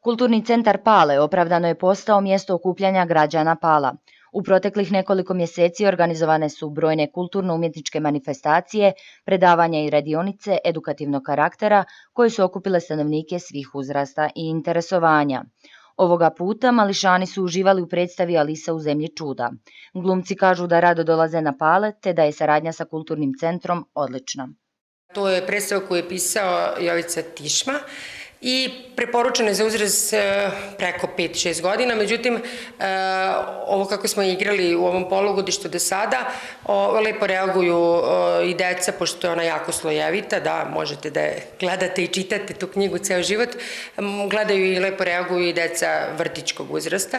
Kulturni centar Pale opravdano je postao mjesto okupljanja građana Pala. U proteklih nekoliko mjeseci organizovane su brojne kulturno-umjetničke manifestacije, predavanja i radionice edukativnog karaktera koje su okupile stanovnike svih uzrasta i interesovanja. Ovoga puta mališani su uživali u predstavi Alisa u zemlji čuda. Glumci kažu da rado dolaze na Pale te da je saradnja sa kulturnim centrom odlična. To je predstava koju je pisao Jovica Tišma i preporučeno je za uzrast preko 5-6 godina, međutim, ovo kako smo igrali u ovom polugodištu do sada, lepo reaguju i deca, pošto je ona jako slojevita, da, možete da je gledate i čitate tu knjigu ceo život, gledaju i lepo reaguju i deca vrtićkog uzrasta.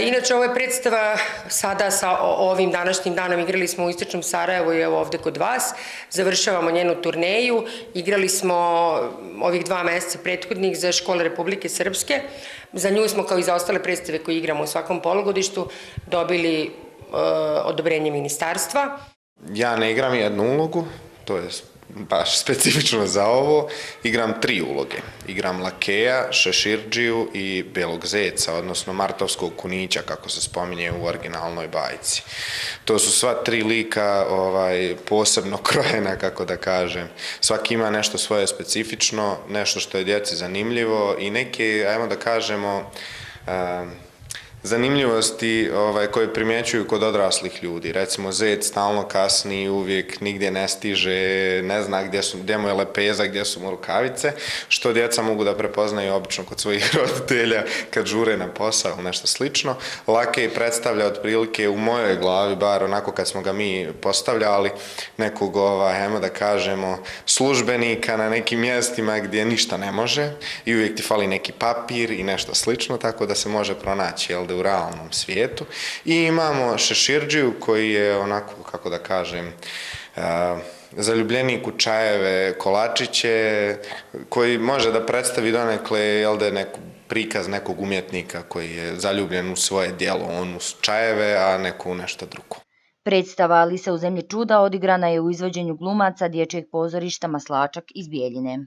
Inače, ovo je predstava sada sa ovim današnjim danom, igrali smo u Istočnom Sarajevu i evo ovde kod vas, završavamo njenu turneju, igrali smo ovih 2 meseca prethodnih za škole Republike Srpske, za nju smo kao i za ostale predstave koje igramo u svakom polugodištu dobili odobrenje ministarstva. Ja ne igram jednu ulogu, to je baš specifično za ovo, igram 3 uloge. Igram lakeja, šeširđiju i belog zeca, odnosno martovskog kunića, kako se spominje u originalnoj bajci. To su sva 3 lika posebno krojena, kako da kažem. Svaki ima nešto svoje specifično, nešto što je djeci zanimljivo i neke, ajmo da kažemo, zanimljivosti koje primjećuju kod odraslih ljudi. Recimo, zec stalno kasni, uvijek nigdje ne stiže, ne zna gdje mu je lepeza, gdje su mu rukavice, što djeca mogu da prepoznaju obično kod svojih roditelja kad žure na posao ili nešto slično. Lakej predstavlja otprilike u mojoj glavi, bar onako kad smo ga mi postavljali, nekog, ajmo da kažemo, službenika na nekim mjestima gdje ništa ne može i uvijek ti fali neki papir i nešto slično, tako da se može pronaći, u realnom svijetu. I imamo šeširđiju koji je onako, kako da kažem, zaljubljenik u čajeve, kolačiće, koji može da predstavi donekle prikaz nekog umjetnika koji je zaljubljen u svoje djelo, on u čajeve, a neko u nešto drugo. Predstava Alisa u zemlji čuda odigrana je u izvođenju glumaca Dječjeg pozorišta Maslačak iz Bijeljine.